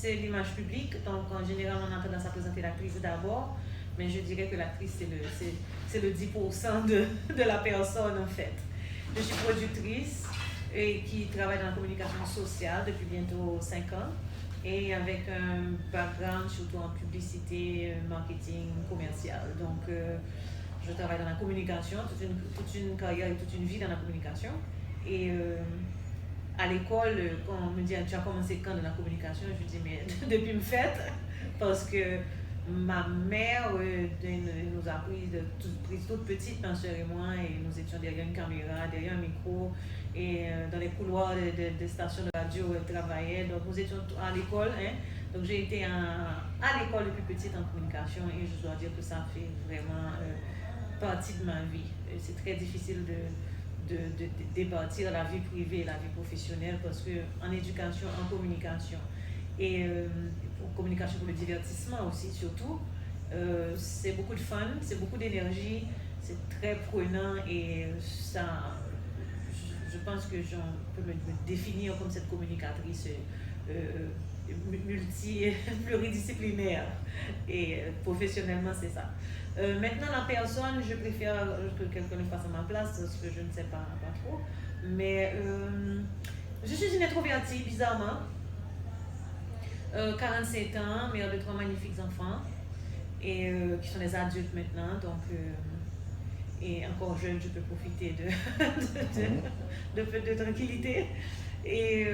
c'est l'image publique, donc en général on a tendance à présenter l'actrice d'abord, mais je dirais que l'actrice c'est le 10% de la personne en fait. Je suis productrice et qui travaille dans la communication sociale depuis bientôt 5 ans et avec un background surtout en publicité, marketing, commercial. Donc je travaille dans la communication, toute une carrière et toute une vie dans la communication. Et à l'école, quand on me dit tu as commencé quand dans la communication, je dis mais depuis me fête, parce que ma mère nous a pris toute petite, ma soeur et moi, et nous étions derrière une caméra, derrière un micro, et dans les couloirs des stations de radio, elle travaillait, donc nous étions à l'école, hein. Donc j'ai été à l'école depuis petite en communication, et je dois dire que ça fait vraiment partie de ma vie. C'est très difficile de départir la vie privée et la vie professionnelle, parce que en éducation, en communication, et communication pour le divertissement aussi surtout, c'est beaucoup de fun, c'est beaucoup d'énergie, c'est très prenant, et ça, je pense que je peux me définir comme cette communicatrice pluridisciplinaire, et professionnellement c'est ça. Maintenant la personne, je préfère que quelqu'un le fasse à ma place, parce que je ne sais pas trop, mais je suis une introvertie bizarrement. 47 ans, mère de 3 magnifiques enfants, et qui sont des adultes maintenant, donc et encore jeune, je peux profiter de peu de tranquillité. Et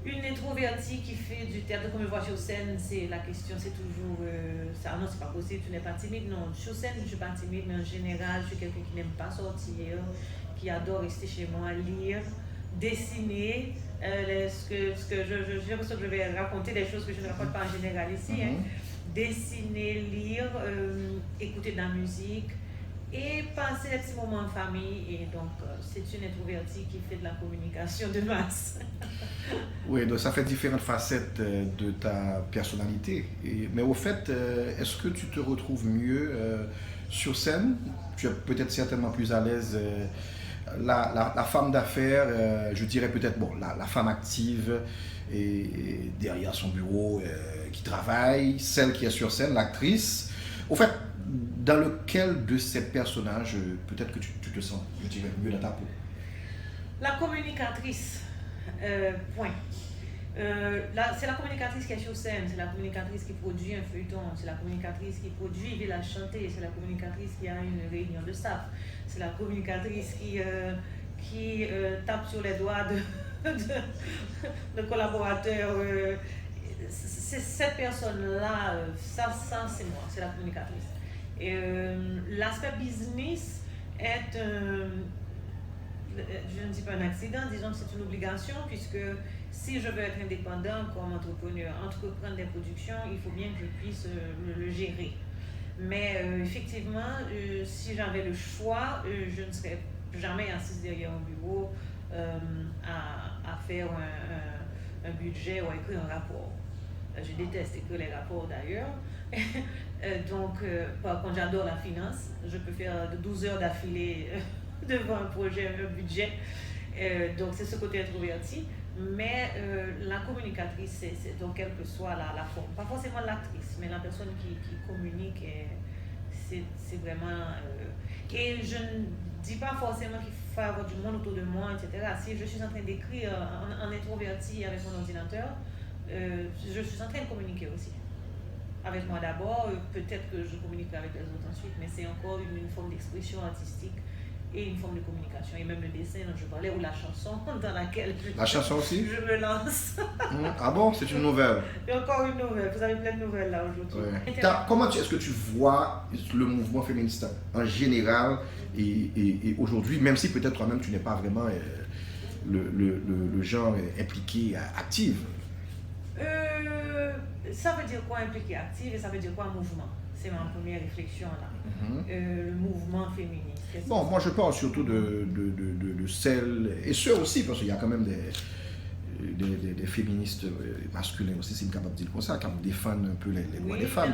une introvertie qui fait du théâtre, comme je vois sur scène, c'est la question, c'est toujours ça, non, c'est pas possible, tu n'es pas timide. Non, sur scène, je suis pas timide, mais en général, je suis quelqu'un qui n'aime pas sortir, qui adore rester chez moi, lire, dessiner. J'ai l'impression que je vais raconter des choses que je ne raconte pas en général ici. Hein. Dessiner, lire, écouter de la musique et passer des petits moments en famille. Et donc, c'est une introvertie qui fait de la communication de masse. Oui, donc ça fait différentes facettes de ta personnalité. Mais au fait, est-ce que tu te retrouves mieux sur scène? Tu es peut-être certainement plus à l'aise. La femme d'affaires, je dirais peut-être la femme active et derrière son bureau qui travaille, celle qui est sur scène, l'actrice. Au fait, dans lequel de ces personnages peut-être que tu te sens, je dirais, mieux dans ta peau? La communicatrice, point. C'est la communicatrice qui est sur scène, c'est la communicatrice qui produit un feuilleton, c'est la communicatrice qui produit Village Chanté, c'est la communicatrice qui a une réunion de staff, c'est la communicatrice qui tape sur les doigts de collaborateurs. C'est cette personne-là, ça c'est moi, c'est la communicatrice. Et l'aspect business est je ne dis pas un accident, disons que c'est une obligation, puisque si je veux être indépendant comme entrepreneur, entreprendre des productions, il faut bien que je puisse le gérer. Mais effectivement, si j'avais le choix, je ne serais jamais assise derrière un bureau à faire un budget ou à écrire un rapport. Je déteste écrire les rapports d'ailleurs. Donc, par contre, j'adore la finance. Je peux faire 12 heures d'affilée devant un projet, un budget. Donc, c'est ce côté introverti. Mais la communicatrice, c'est donc quelle que soit la forme. Pas forcément l'actrice, mais la personne qui communique, c'est vraiment... et je ne dis pas forcément qu'il faut avoir du monde autour de moi, etc. Si je suis en train d'écrire en introverti avec mon ordinateur, je suis en train de communiquer aussi. Avec moi d'abord, peut-être que je communique avec les autres ensuite, mais c'est encore une forme d'expression artistique et une forme de communication. Et même le dessin dont je parlais, ou la chanson dans laquelle La chanson aussi? Je me lance. Ah bon, c'est une nouvelle? Et encore une nouvelle, vous avez plein de nouvelles là aujourd'hui. Ouais. Comment est-ce que tu vois le mouvement féministe en général et aujourd'hui, même si peut-être toi-même tu n'es pas vraiment le genre impliqué, actif? Ça veut dire quoi impliqué active et ça veut dire quoi mouvement? C'est ma première réflexion là. Le mouvement féministe. Bon, moi je parle surtout de celles, et ceux aussi, parce qu'il y a quand même des féministes masculins aussi, c'est capable de dire comme ça, qui défendent un peu les droits des femmes.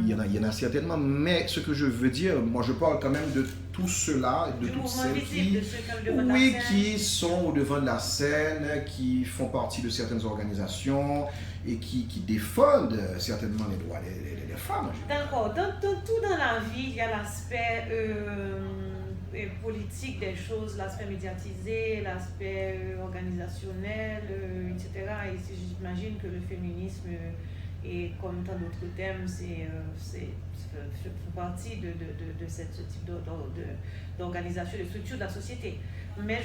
Il y en a certainement, mais ce que je veux dire, moi je parle quand même de tout cela, de toutes celles qui sont au devant de la scène, qui font partie de certaines organisations et qui défendent certainement les droits des femmes. D'accord. Tout dans la vie, il y a l'aspect politique des choses, l'aspect médiatisé, l'aspect organisationnel, etc. Et j'imagine que le féminisme, et comme tant d'autres thèmes, fait partie de ce type d'organisation, de structure de la société. Mais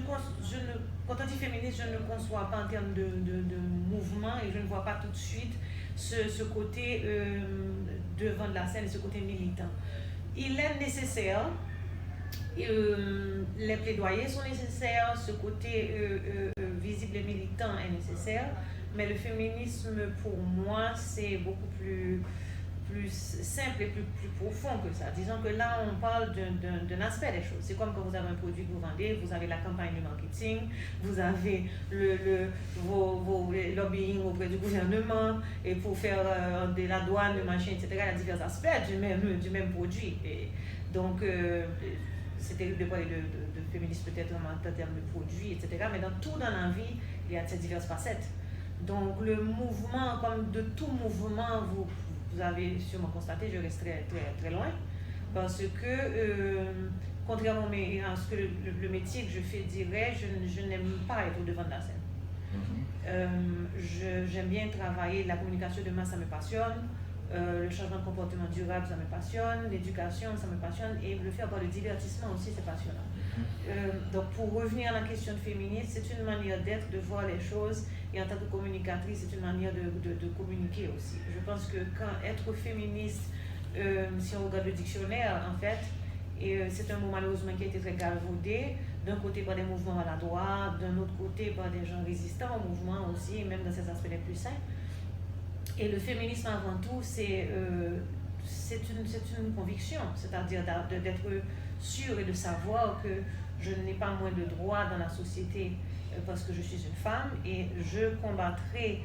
quand on dit féministe, je ne conçois pas en termes de mouvement et je ne vois pas tout de suite ce côté devant de la scène, ce côté militant. Il est nécessaire. Les plaidoyers sont nécessaires, ce côté visible et militant est nécessaire, mais le féminisme pour moi c'est beaucoup plus simple et plus profond que ça. Disons que là on parle d'un aspect des choses. C'est comme quand vous avez un produit que vous vendez, vous avez la campagne de marketing, vous avez vos lobbying auprès du gouvernement et pour faire de la douane, de machin, etc. Il y a divers aspects du même produit. Et donc c'est terrible de parler de féminisme peut-être en termes de produits, etc. Mais tout dans la vie, il y a ces diverses facettes. Donc le mouvement, comme de tout mouvement, vous avez sûrement constaté, je reste très, très, très loin. Parce que, contrairement à ce que le métier que je fais dirait, je n'aime pas être au devant de la scène. J'aime bien travailler, la communication de masse, ça me passionne. Le changement de comportement durable, ça me passionne, l'éducation, ça me passionne, et le faire par le divertissement aussi, c'est passionnant. Donc pour revenir à la question féministe, c'est une manière d'être, de voir les choses, et en tant que communicatrice, c'est une manière de communiquer aussi. Je pense que quand être féministe, si on regarde le dictionnaire, en fait, c'est un mot malheureusement qui a été très galvaudé, d'un côté par des mouvements maladroits, d'un autre côté par des gens résistants au mouvement aussi, même dans ses aspects les plus sains. Et le féminisme avant tout, c'est une conviction, c'est-à-dire d'être sûr et de savoir que je n'ai pas moins de droits dans la société parce que je suis une femme, et je combattrai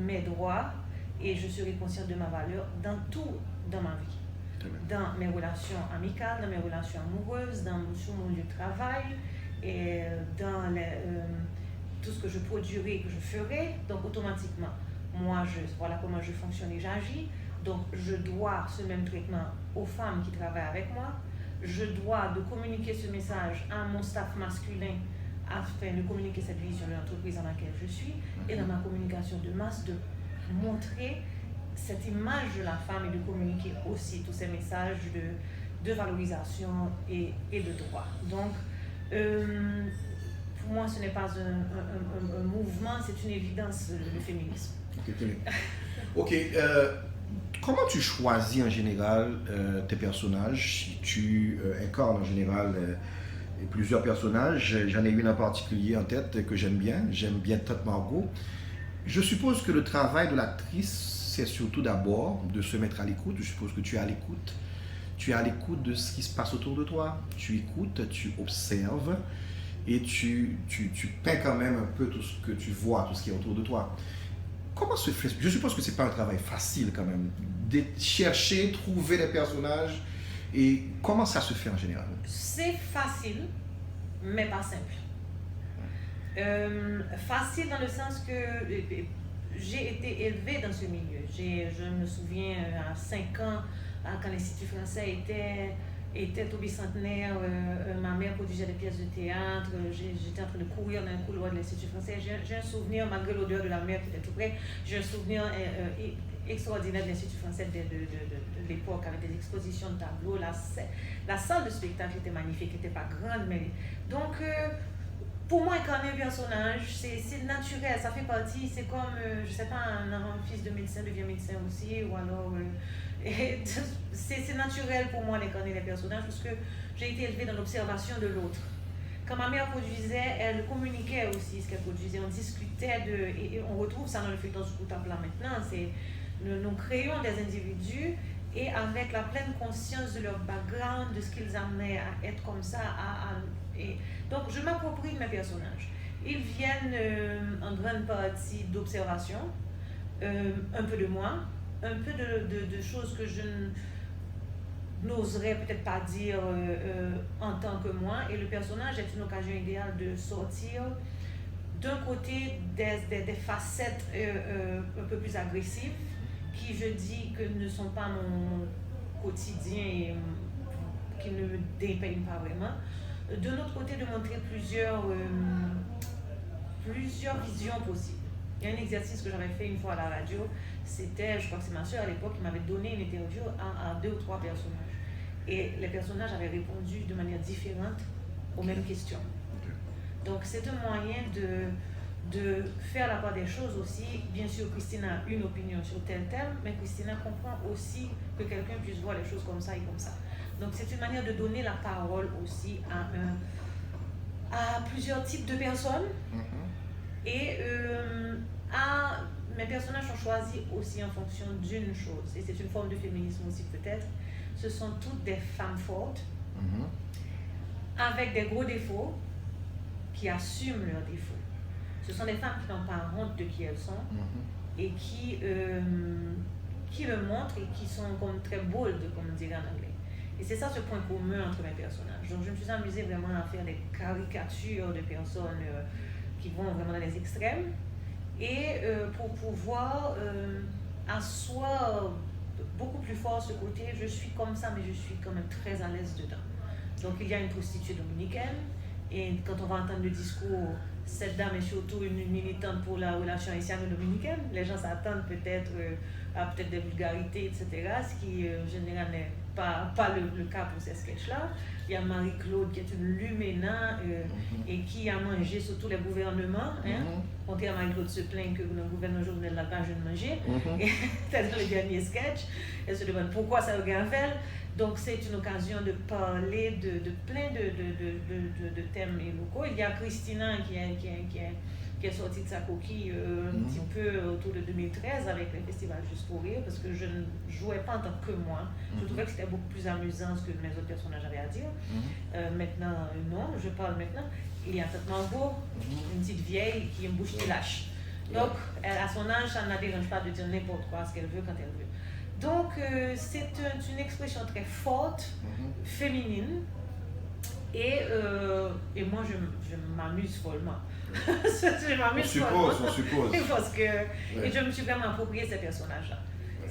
mes droits et je serai consciente de ma valeur dans ma vie. Dans mes relations amicales, dans mes relations amoureuses, sur mon lieu de travail, et dans tout ce que je produirai, que je ferai, donc automatiquement. Moi, voilà comment je fonctionne et j'agis. Donc, je dois ce même traitement aux femmes qui travaillent avec moi. Je dois de communiquer ce message à mon staff masculin afin de communiquer cette vision de l'entreprise dans laquelle je suis. Et dans ma communication de masse, de montrer cette image de la femme et de communiquer aussi tous ces messages de valorisation et de droit. Donc, pour moi, ce n'est pas un mouvement, c'est une évidence, le féminisme. Ok. Comment tu choisis en général tes personnages? Si tu incarnes en général plusieurs personnages, j'en ai une en particulier en tête que j'aime bien Tante Margot. Je suppose que le travail de l'actrice, c'est surtout d'abord de se mettre à l'écoute. Je suppose que tu es à l'écoute. Tu es à l'écoute de ce qui se passe autour de toi. Tu écoutes, tu observes et tu peins quand même un peu tout ce que tu vois, tout ce qui est autour de toi. Comment se fait? Je suppose que c'est pas un travail facile quand même, de chercher, trouver les personnages. Et comment ça se fait en général? C'est facile, mais pas simple. Facile dans le sens que j'ai été élevée dans ce milieu. Je me souviens à 5 ans, quand l'Institut français était au bicentenaire, ma mère produisait des pièces de théâtre, j'étais en train de courir dans le couloir de l'Institut français. J'ai un souvenir, malgré l'odeur de la mer qui était tout près, j'ai un souvenir extraordinaire de l'Institut français de l'époque, avec des expositions de tableaux. La salle de spectacle était magnifique, n'était pas grande, mais donc pour moi, incarner un personnage, c'est naturel, ça fait partie, c'est comme, je sais pas, un fils de médecin devient médecin aussi, ou alors... c'est naturel pour moi d'incarner les personnages parce que j'ai été élevée dans l'observation de l'autre. Quand ma mère produisait, elle communiquait aussi ce qu'elle produisait, on discutait et on retrouve ça dans le feuilleton du coup à plat maintenant, nous créons des individus et avec la pleine conscience de leur background, de ce qu'ils amenaient à être comme ça, et donc je m'approprie mes personnages. Ils viennent en grande partie d'observation, un peu de moi, un peu de choses que je n'oserais peut-être pas dire en tant que moi. Et le personnage est une occasion idéale de sortir d'un côté des facettes un peu plus agressives, qui je dis que ne sont pas mon quotidien et qui ne me dépeignent pas vraiment. De l'autre côté, de montrer plusieurs visions possibles. Il y a un exercice que j'avais fait une fois à la radio, c'était, je crois que c'est ma soeur à l'époque qui m'avait donné une interview à 2 ou 3 personnages. Et les personnages avaient répondu de manière différente aux mêmes questions. Donc c'est un moyen de faire la part des choses aussi. Bien sûr, Christine a une opinion sur tel thème, mais Christina comprend aussi que quelqu'un puisse voir les choses comme ça et comme ça. Donc c'est une manière de donner la parole aussi à plusieurs types de personnes. Et mes personnages sont choisis aussi en fonction d'une chose, et c'est une forme de féminisme aussi peut-être. Ce sont toutes des femmes fortes, avec des gros défauts, qui assument leurs défauts. Ce sont des femmes qui n'ont pas honte de qui elles sont, et qui le montrent et qui sont comme très bold, comme on dirait en anglais. Et c'est ça ce point commun entre mes personnages. Donc je me suis amusée vraiment à faire des caricatures de personnes qui vont vraiment dans les extrêmes, et pour pouvoir asseoir beaucoup plus fort ce côté, je suis comme ça, mais je suis quand même très à l'aise dedans. Donc il y a une prostituée dominicaine, et quand on va entendre le discours, cette dame est surtout une militante pour la relation haïtiano-dominicaine. Les gens s'attendent peut-être à peut-être des vulgarités, etc., ce qui en général n'est pas le cas pour ces sketchs-là. Il y a Marie-Claude qui est une lumena et qui a mangé sur tous les gouvernements. Contrairement à Marie-Claude se plaint que le gouvernement Jovenel n'a pas jeune manger. Et c'est dans le dernier sketch. Elle se demande pourquoi ça regarde faire. Donc c'est une occasion de parler de plein de thèmes locaux. Il y a Christina qui est sortie de sa coquille un petit peu autour de 2013 avec le festival Juste pour rire, parce que je ne jouais pas en tant que moi. Je trouvais que c'était beaucoup plus amusant ce que mes autres personnages avaient à dire. Maintenant, non, je parle maintenant. Il y a Tante Margot, une petite vieille qui a une bouche qui lâche. Donc, elle, à son âge, ça ne la dérange pas de dire n'importe quoi, ce qu'elle veut, quand elle veut. Donc, c'est une expression très forte, féminine, et moi, je m'amuse follement. Je m'amuse follement. On suppose. Parce que et je me suis vraiment approprié ces personnages-là.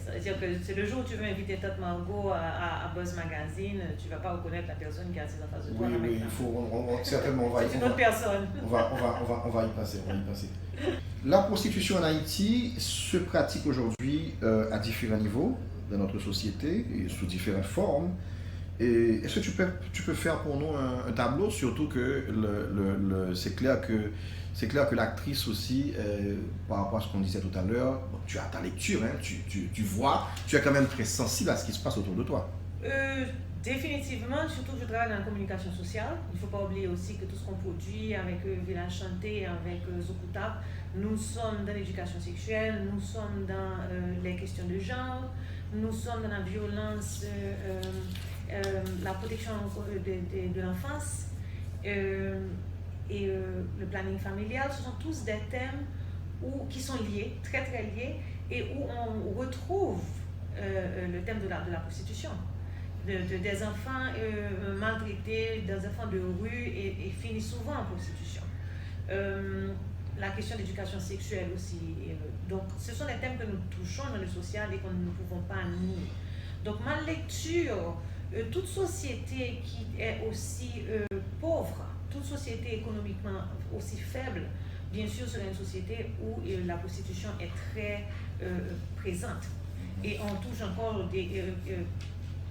C'est-à-dire que c'est le jour où tu veux inviter Tante Margot à Buzz Magazine, tu ne vas pas reconnaître la personne qui est assise en face de toi. Oui, il faut, certainement, on va c'est une autre personne. On va y passer, La prostitution en Haïti se pratique aujourd'hui à différents niveaux dans notre société et sous différentes formes. Et est-ce que tu peux faire pour nous un tableau, surtout que c'est clair que l'actrice aussi, par rapport à ce qu'on disait tout à l'heure, bon, tu as ta lecture, hein, tu vois, tu es quand même très sensible à ce qui se passe autour de toi. Définitivement, surtout que je travaille dans la communication sociale. Il ne faut pas oublier aussi que tout ce qu'on produit avec Village Chanté, avec Zokuta, nous sommes dans l'éducation sexuelle, nous sommes dans les questions de genre, nous sommes dans la violence, la protection de l'enfance et le planning familial. Ce sont tous des thèmes qui sont liés, très très liés, et où on retrouve le thème de la prostitution. Des enfants maltraités, des enfants de rue et finissent souvent en prostitution. La question d'éducation sexuelle aussi. Donc, ce sont des thèmes que nous touchons dans le social et que nous ne pouvons pas nier. Donc, ma lecture, toute société qui est aussi pauvre, toute société économiquement aussi faible, bien sûr, c'est une société où la prostitution est très présente. Et on touche encore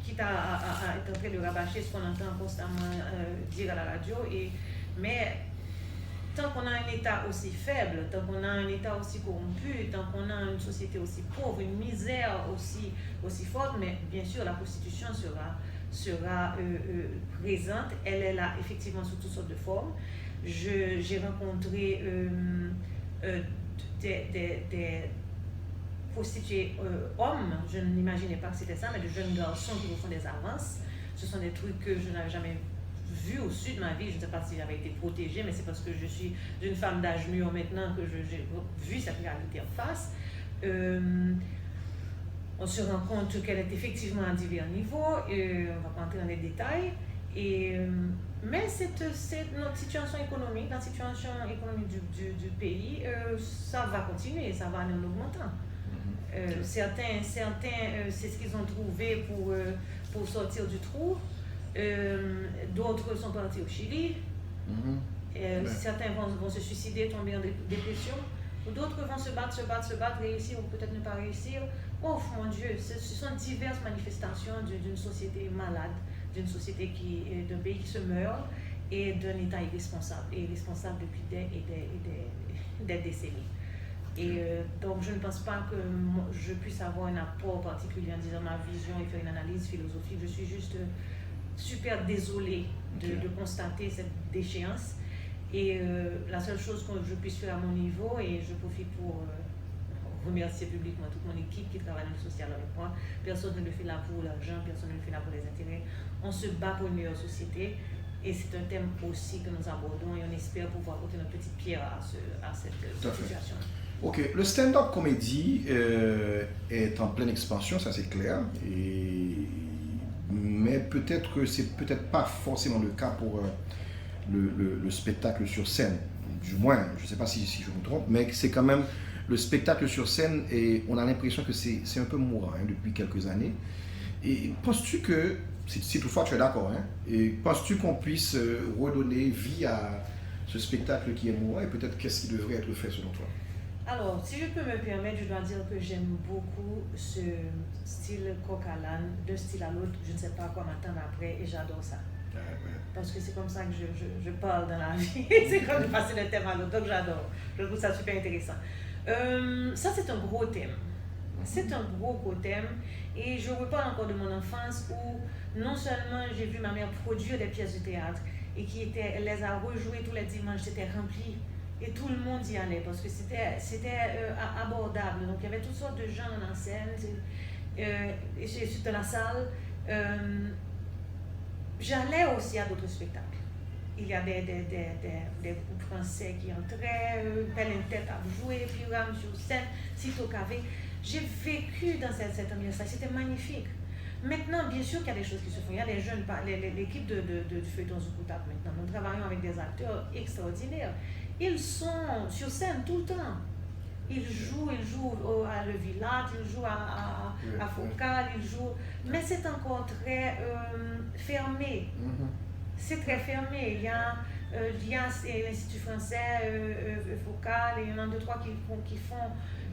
quitte à être en train de rabâcher ce qu'on entend constamment dire à la radio, mais tant qu'on a un État aussi faible, tant qu'on a un État aussi corrompu, tant qu'on a une société aussi pauvre, une misère aussi forte, mais bien sûr la prostitution sera présente. Elle est là effectivement sous toutes sortes de formes. J'ai rencontré des prostituées hommes, je n'imaginais pas que c'était ça, mais de jeunes garçons qui nous font des avances. Ce sont des trucs que je n'avais jamais vu au sud de ma vie, je ne sais pas si j'avais été protégée, mais c'est parce que je suis une femme d'âge mûr maintenant que j'ai vu cette réalité en face. On se rend compte qu'elle est effectivement à divers niveaux, et on ne va pas entrer dans les détails. Mais notre situation économique, la situation économique du pays, ça va continuer, ça va aller en augmentant. Certains c'est ce qu'ils ont trouvé pour sortir du trou. D'autres sont partis au Chili. Certains vont se suicider, tomber en dépression. D'autres vont se battre, réussir ou peut-être ne pas réussir. Oh mon Dieu, ce sont diverses manifestations d'une société malade, d'une société d'un pays qui se meurt et d'un État irresponsable depuis des décennies. Et donc je ne pense pas que je puisse avoir un apport particulier en disant ma vision et faire une analyse philosophique. Je suis juste super désolée de constater cette déchéance. Et la seule chose que je puisse faire à mon niveau, et je profite pour remercier publiquement toute mon équipe qui travaille dans le social avec moi. Personne ne le fait là pour l'argent, personne ne le fait là pour les intérêts. On se bat pour une meilleure société et c'est un thème aussi que nous abordons et on espère pouvoir apporter notre petite pierre à cette situation. Ok, le stand-up comédie est en pleine expansion, ça c'est clair. Mais peut-être que c'est peut-être pas forcément le cas pour le spectacle sur scène. Du moins, je ne sais pas si je me trompe, mais c'est quand même le spectacle sur scène et on a l'impression que c'est un peu mourant depuis quelques années. Et penses-tu que, si toutefois tu es d'accord, et penses-tu qu'on puisse redonner vie à ce spectacle qui est mourant et peut-être qu'est-ce qui devrait être fait selon toi? Alors, si je peux me permettre, je dois dire que j'aime beaucoup ce style coq à l'âne, d'un style à l'autre, je ne sais pas à quoi m'attendre après et j'adore ça. Parce que c'est comme ça que je parle dans la vie, c'est comme de passer d'un thème à l'autre, donc j'adore, je trouve ça super intéressant. Ça c'est un gros thème, c'est un gros thème et je reparle encore de mon enfance où non seulement j'ai vu ma mère produire des pièces de théâtre et elle les a rejouées tous les dimanches, c'était rempli et tout le monde y allait parce que c'était abordable, donc il y avait toutes sortes de gens dans la scène et dans la salle. J'allais aussi à d'autres spectacles. Il y avait des groupes français qui entraient, Belle Tête à jouer, puis Ram sur scène, Sito Cavé. J'ai vécu dans cette ambiance-là, c'était magnifique. Maintenant, bien sûr qu'il y a des choses qui se font. Il y a les jeunes, l'équipe de Feuilleton Zoukoutab maintenant. Nous travaillons avec des acteurs extraordinaires. Ils sont sur scène tout le temps. Ils jouent à Le Village, ils jouent à Focal, ils jouent. Mais c'est encore très fermé. C'est très fermé. Il y a l'Institut français, Focal, et il y en a 2, 3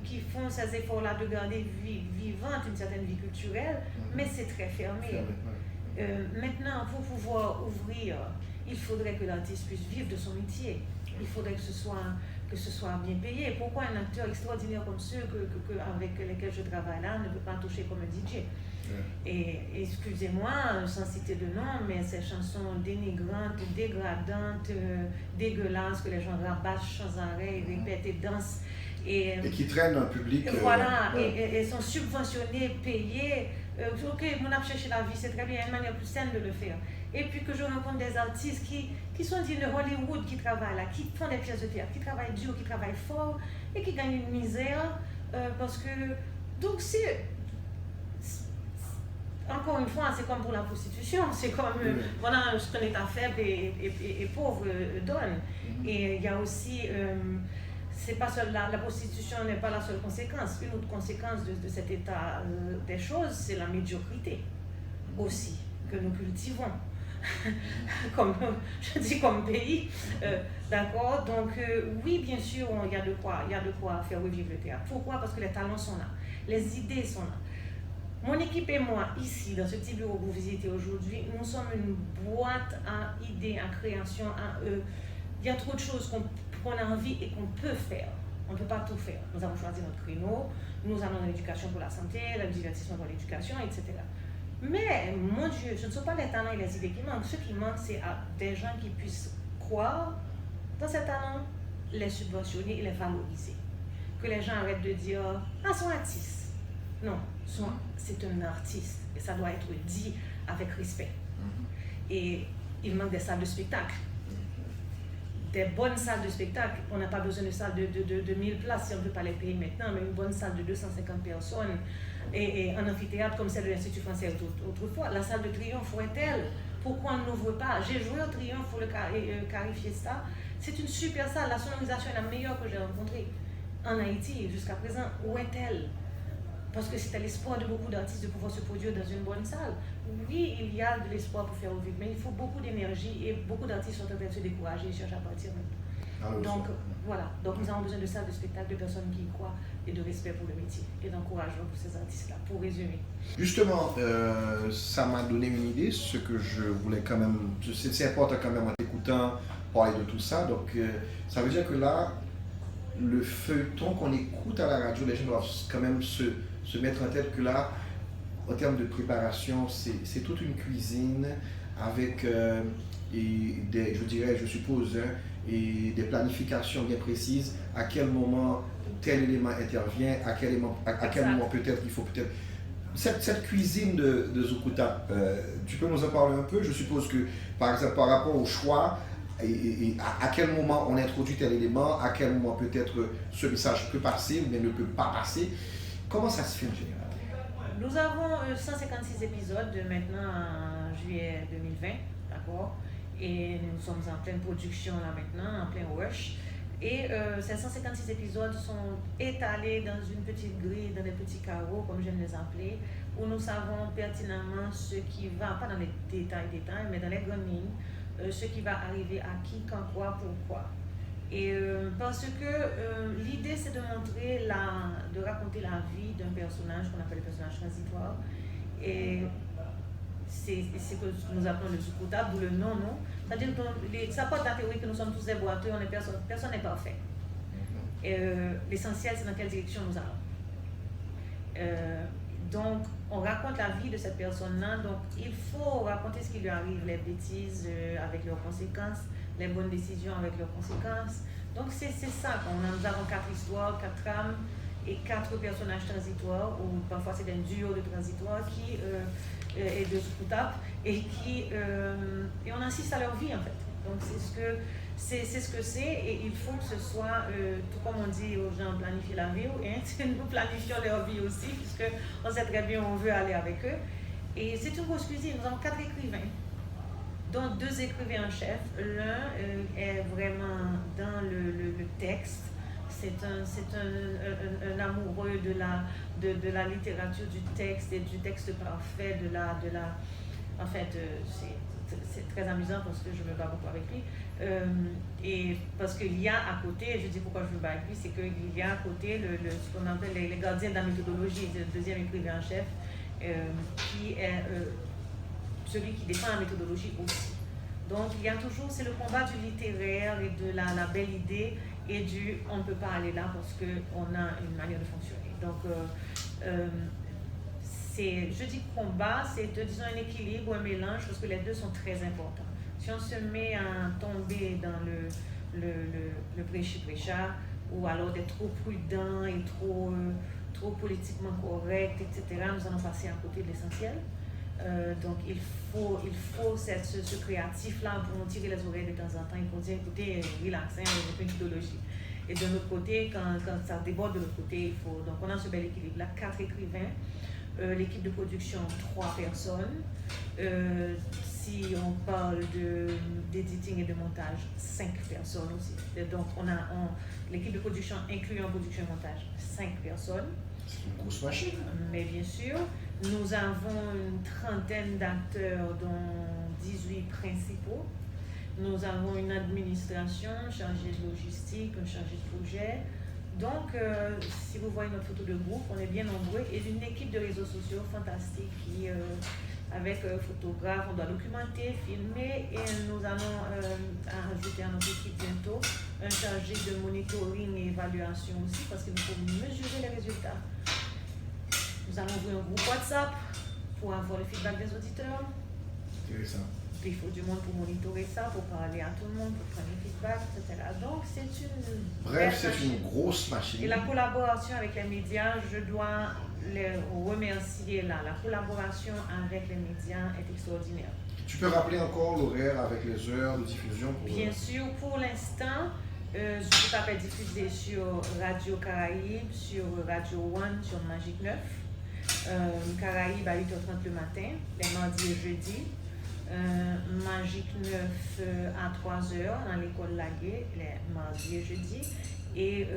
qui font ces efforts-là de garder vivante une certaine vie culturelle, mais c'est très fermé. Maintenant, pour pouvoir ouvrir, il faudrait que l'artiste puisse vivre de son métier. Il faudrait que ce soit bien payé. Pourquoi un acteur extraordinaire comme ceux avec lesquels je travaille là ne peut pas toucher comme un DJ? Et excusez-moi, sans citer de nom, mais ces chansons dénigrantes, dégradantes, dégueulasses que les gens rabâchent sans arrêt, répètent et dansent. Et qui traînent un public. Voilà, et sont subventionnés, payés. Ok, mon a cherché la vie, c'est très bien, il y a une manière plus saine de le faire. Et puis que je rencontre des artistes qui sont dignes de Hollywood, qui travaillent là, qui font des pièces de théâtre, qui travaillent dur, qui travaillent fort et qui gagnent une misère. Parce que, donc encore une fois, c'est comme pour la prostitution, c'est comme voilà ce qu'un État faible et pauvre donne. Et il y a aussi, c'est pas seul, la prostitution n'est pas la seule conséquence. Une autre conséquence de cet état des choses, c'est la médiocrité aussi que nous cultivons. Comme je dis comme pays, d'accord. Donc oui, bien sûr, il y a de quoi faire revivre le théâtre. Pourquoi? Parce que les talents sont là, les idées sont là. Mon équipe et moi, ici, dans ce petit bureau que vous visitez aujourd'hui, nous sommes une boîte à idées, à création. Il y a trop de choses qu'on a envie et qu'on peut faire. On ne peut pas tout faire. Nous avons choisi notre créneau, nous allons dans l'éducation pour la santé, le divertissement pour l'éducation, etc. Mais, mon Dieu, ce ne sont pas les talents et les idées qui manquent. Ce qui manque, c'est des gens qui puissent croire dans ces talents, les subventionner et les valoriser. Que les gens arrêtent de dire « Ah, son artiste ». Non, c'est un artiste et ça doit être dit avec respect. Et il manque des salles de spectacle. Des bonnes salles de spectacle. On n'a pas besoin de salles de 1000 places si on ne peut pas les payer maintenant, mais une bonne salle de 250 personnes et un amphithéâtre comme celle de l'Institut français autrefois. La salle de Triomphe, où est-elle? Pourquoi on n'ouvre pas? J'ai joué au Triomphe pour le Cari Fiesta. C'est une super salle. La sonorisation est la meilleure que j'ai rencontrée en Haïti jusqu'à présent. Où est-elle? Parce que c'était l'espoir de beaucoup d'artistes de pouvoir se produire dans une bonne salle. Oui, il y a de l'espoir pour faire vivre, mais il faut beaucoup d'énergie et beaucoup d'artistes sont en train de se décourager et cherchent à partir. Donc voilà, donc nous avons besoin de salles de spectacle, de personnes qui y croient et de respect pour le métier et d'encouragement pour ces artistes-là, pour résumer. Justement, ça m'a donné une idée, ce que je voulais quand même, c'est important quand même en t'écoutant parler de tout ça, donc ça veut dire que là, le feuilleton qu'on écoute à la radio, les gens doivent quand même se mettre en tête que là, en termes de préparation, c'est toute une cuisine avec, je suppose, et des planifications bien précises, à quel moment tel élément intervient, à quel moment peut-être il faut peut-être... Cette cuisine de Zukuta, tu peux nous en parler un peu? Je suppose que, par exemple, par rapport au choix, et à quel moment on introduit tel élément, à quel moment peut-être ce message peut passer, mais ne peut pas passer. Comment ça se fait en général? Nous avons 156 épisodes de maintenant en juillet 2020, d'accord? Et nous sommes en pleine production là maintenant, en plein rush. Et ces 156 épisodes sont étalés dans une petite grille, dans des petits carreaux, comme j'aime les appeler, où nous savons pertinemment ce qui va, pas dans les détails, mais dans les grandes lignes, ce qui va arriver à qui, quand, quoi, pourquoi. Et parce que l'idée c'est de montrer, de raconter la vie d'un personnage qu'on appelle le personnage transitoire. Et c'est ce que nous appelons le Zukuta, d'où le nom, non? C'est-à-dire que ça porte la théorie que nous sommes tous des boiteux, personne n'est parfait. L'essentiel c'est dans quelle direction nous allons. Donc on raconte la vie de cette personne-là, donc il faut raconter ce qui lui arrive, les bêtises avec leurs conséquences, les bonnes décisions avec leurs conséquences. Donc c'est ça, nous avons 4 histoires, 4 trames et 4 personnages transitoires, ou parfois c'est un duo de transitoires qui est de Zukuta et et on assiste à leur vie en fait. Donc c'est ce que c'est et il faut que ce soit, tout comme on dit aux gens, planifier la vie, nous planifions leur vie aussi, puisque on sait très bien où on veut aller avec eux. Et c'est une grosse cuisine, nous avons 4 écrivains, dont 2 écrivains en chef. L'un est vraiment dans le texte, c'est un amoureux de la littérature du texte et du texte parfait, en fait, c'est très amusant parce que je me bats beaucoup avec lui. Et parce qu'il y a à côté, je dis pourquoi je me bats avec lui, c'est qu'il y a à côté ce qu'on appelle les gardiens de la méthodologie, c'est le deuxième écrivain en chef, qui est celui qui défend la méthodologie aussi. Donc il y a toujours, c'est le combat du littéraire et de la belle idée et du on ne peut pas aller là parce qu'on a une manière de fonctionner. Donc je dis combat, c'est disons un équilibre, un mélange, parce que les deux sont très importants. Si on se met à tomber dans le prêchi-prêcha, ou alors d'être trop prudent et trop politiquement correct, etc., nous allons passer à côté de l'essentiel. Donc il faut ce créatif-là pour nous tirer les oreilles de temps en temps et pour dire écoutez, relax, j'ai une idéologie. Et de l'autre côté, quand ça déborde de l'autre côté, il faut. Donc on a ce bel équilibre-là, 4 écrivains. L'équipe de production, 3 personnes. Si on parle d'éditing et de montage, 5 personnes aussi. Donc l'équipe de production incluant production et montage, 5 personnes. C'est une grosse machine. Mais bien sûr, nous avons une trentaine d'acteurs, dont 18 principaux. Nous avons une administration, chargée de logistique, un chargé de projet. Donc, si vous voyez notre photo de groupe, on est bien nombreux et une équipe de réseaux sociaux fantastique qui, avec photographe, on doit documenter, filmer et nous allons ajouter à notre équipe bientôt un chargé de monitoring et évaluation aussi parce qu'il nous faut mesurer les résultats. Nous allons ouvrir un groupe WhatsApp pour avoir le feedback des auditeurs. Intéressant. Il faut du monde pour monitorer ça, pour parler à tout le monde, pour prendre les feedbacks, etc. Donc, c'est une grosse machine. Et la collaboration avec les médias, je dois les remercier là. La collaboration avec les médias est extraordinaire. Tu peux rappeler encore l'horaire avec les heures de diffusion Bien sûr, pour l'instant, je peux pas diffuser sur Radio Caraïbe, sur Radio One, sur Magique 9. Caraïbe à 8h30 le matin, les mardis et jeudis. Magique 9 à 3h dans l'école Laguet, les mardis et jeudis. Et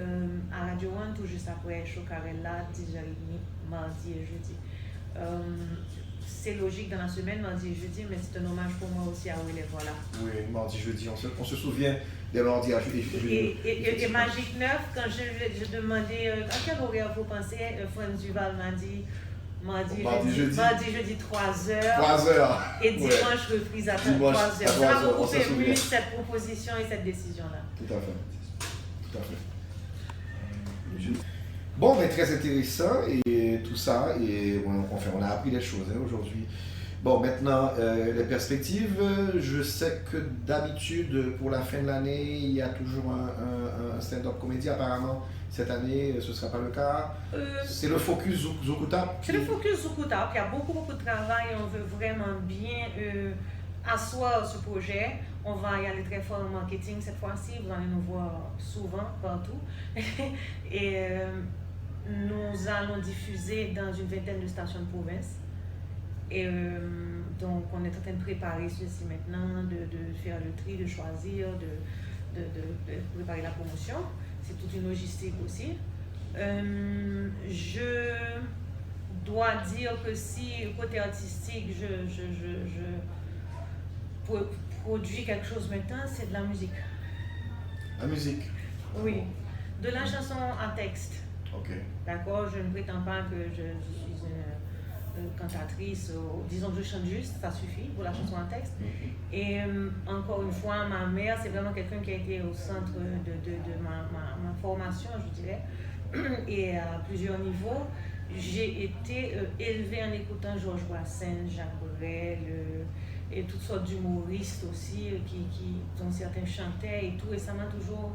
à Radio One, tout juste après Chocarella, 10h30, mardi et jeudi. C'est logique dans la semaine, mardi et jeudi, mais c'est un hommage pour moi aussi à Relève, voilà. Oui, mardi, jeudi, on se souvient des mardis à jeudi. Et Magique 9, quand je demandais à quel horaire vous pensez, Franz Duval m'a dit mardi, jeudi 3h. 3h. Et dimanche, reprise à 3h. Ça m'a beaucoup ému cette proposition et cette décision-là. Tout à fait. Tout à fait. Bon, mais très intéressant et tout ça, et on a appris des choses aujourd'hui. Bon, maintenant, les perspectives, je sais que d'habitude, pour la fin de l'année, il y a toujours un stand-up comédie. Apparemment, cette année, ce ne sera pas le cas. C'est le focus Zukuta. C'est le focus Zukuta, il y a beaucoup de travail, on veut vraiment bien asseoir ce projet. On va y aller très fort en marketing cette fois-ci, vous allez nous voir souvent, partout. Et nous allons diffuser dans une vingtaine de stations de province. Et donc, on est en train de préparer ceci maintenant, de faire le tri, de choisir, de préparer la promotion. C'est toute une logistique aussi. Je dois dire que si, côté artistique, je produis quelque chose maintenant, c'est de la musique. La musique? Oui, de la chanson en texte. Ok. D'accord, je ne prétends pas que je suis une cantatrice, disons que je chante juste, ça suffit pour la chanson en texte. Et encore une fois, ma mère, c'est vraiment quelqu'un qui a été au centre de ma formation, je dirais, et à plusieurs niveaux. J'ai été élevée en écoutant Georges Brassens, Jacques Brel, et toutes sortes d'humoristes aussi, dont certains chantaient et tout, et ça m'a toujours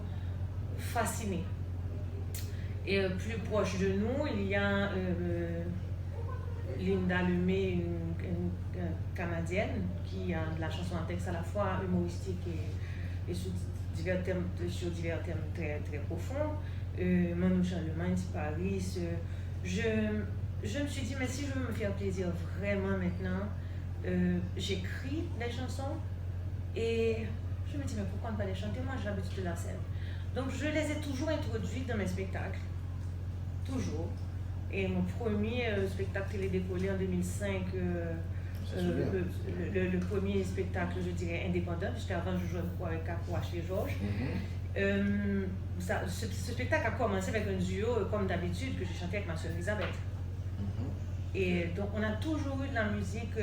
fascinée. Et plus proche de nous, il y a Linda Lemay, une Canadienne, qui a de la chanson en texte à la fois humoristique et sur divers thèmes très, très profonds. Manu Charlemagne, Paris. Je me suis dit, mais si je veux me faire plaisir vraiment maintenant, j'écris des chansons et je me dis, mais pourquoi ne pas les chanter? Moi, j'ai l'habitude de la scène. Donc, je les ai toujours introduites dans mes spectacles. Toujours. Et mon premier spectacle télé décollé en 2005, le premier spectacle, je dirais, indépendant, puisque avant je jouais beaucoup avec Capo H. Georges. Ce spectacle a commencé avec un duo, comme d'habitude, que j'ai chanté avec ma soeur Elisabeth. Et donc, on a toujours eu de la musique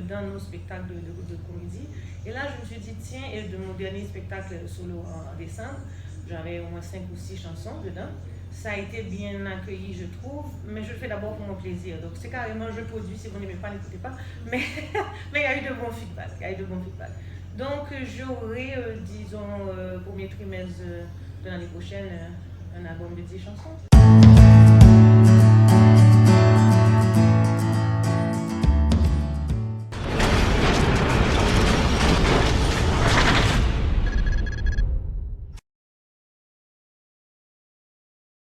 dans nos spectacles de comédie. Et là, je me suis dit, tiens, et de mon dernier spectacle solo en décembre, j'avais au moins 5 ou 6 chansons dedans. Ça a été bien accueilli, je trouve, mais je le fais d'abord pour mon plaisir. Donc, c'est carrément, je produis, si vous n'aimez pas, n'écoutez pas. Mais il y a eu de bons feedbacks. Donc, j'aurai, disons, premier trimestre de l'année prochaine, un album de 10 chansons.